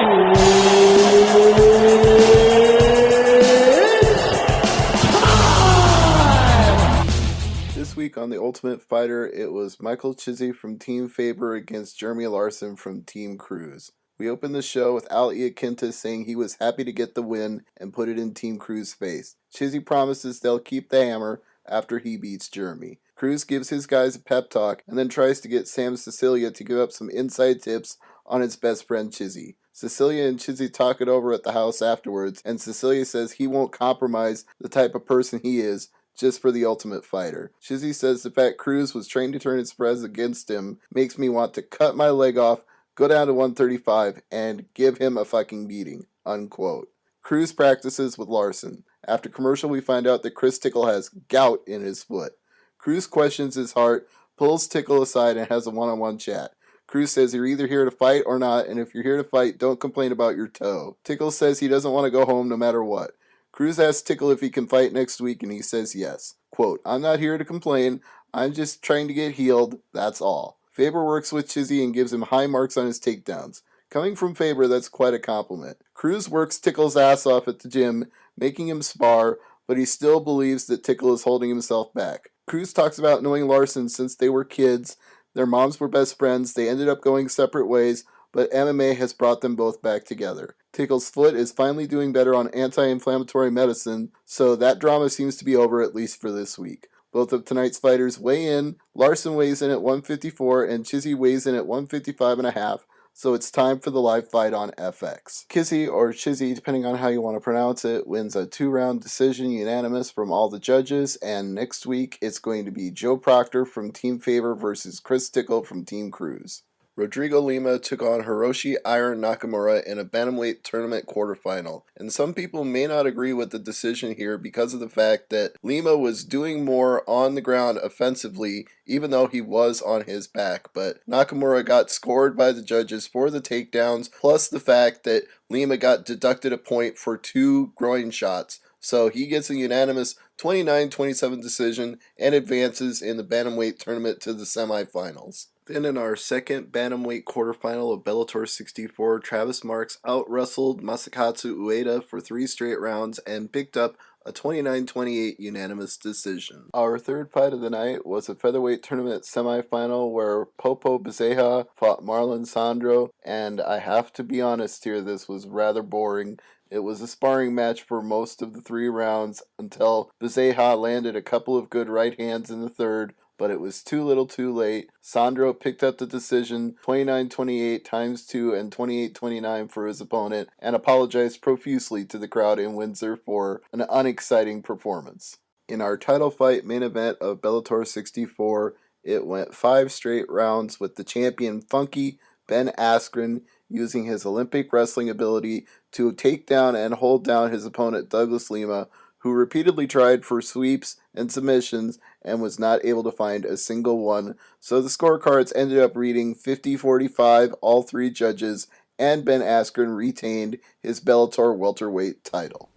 This week on The Ultimate Fighter, it was Michael Chiesi from Team Faber against Jeremy Larson from Team Cruz. We opened the show with Al Iaquinta saying he was happy to get the win and put it in Team Cruz's face. Chiesi promises they'll keep the hammer after he beats Jeremy. Cruz gives his guys a pep talk and then tries to get Sam Sicilia to give up some inside tips on his best friend Chiesi. Cecilia and Chiesi talk it over at the house afterwards, and Cecilia says he won't compromise the type of person he is just for the Ultimate Fighter. Chiesi says the fact Cruz was trained to turn his spreads against him makes me want to cut my leg off, go down to 135, and give him a fucking beating, unquote. Cruz practices with Larson. After commercial, we find out that Chris Tickle has gout in his foot. Cruz questions his heart, pulls Tickle aside, and has a one-on-one chat. Cruz says you're either here to fight or not, and if you're here to fight, don't complain about your toe. Tickle says he doesn't want to go home no matter what. Cruz asks Tickle if he can fight next week, and he says yes. Quote, I'm not here to complain, I'm just trying to get healed, that's all. Faber works with Chiesi and gives him high marks on his takedowns. Coming from Faber, that's quite a compliment. Cruz works Tickle's ass off at the gym, making him spar, but he still believes that Tickle is holding himself back. Cruz talks about knowing Larson since they were kids, their moms were best friends, they ended up going separate ways, but MMA has brought them both back together. Tickle's foot is finally doing better on anti-inflammatory medicine, so that drama seems to be over at least for this week. Both of tonight's fighters weigh in. Larson weighs in at 154 and Chiesi weighs in at 155.5, so it's time for the live fight on FX. Chiesi, or Chiesi, depending on how you want to pronounce it, wins a 2-round decision unanimous from all the judges, and next week it's going to be Joe Proctor from Team Faber versus Chris Tickle from Team Cruz. Rodrigo Lima took on Hiroshi Iron Nakamura in a Bantamweight Tournament quarterfinal, and some people may not agree with the decision here because of the fact that Lima was doing more on the ground offensively even though he was on his back, but Nakamura got scored by the judges for the takedowns, plus the fact that Lima got deducted a point for 2 groin shots. So he gets a unanimous 29-27 decision and advances in the Bantamweight Tournament to the semifinals. Then in our second Bantamweight quarterfinal of Bellator 64, Travis Marks out-wrestled Masakatsu Ueda for 3 straight rounds and picked up a 29-28 unanimous decision. Our third fight of the night was a Featherweight Tournament semifinal where Popo Bezerra fought Marlon Sandro, and I have to be honest here, this was rather boring. It was a sparring match for most of the 3 rounds until Bezerra landed a couple of good right hands in the third, but it was too little too late. Sandro picked up the decision 29-28 times 2 and 28-29 for his opponent and apologized profusely to the crowd in Windsor for an unexciting performance. In our title fight main event of Bellator 64, it went 5 straight rounds with the champion Funky Ben Askren using his Olympic wrestling ability to take down and hold down his opponent Douglas Lima, who repeatedly tried for sweeps and submissions and was not able to find a single one. So the scorecards ended up reading 50-45, all 3 judges, and Ben Askren retained his Bellator welterweight title.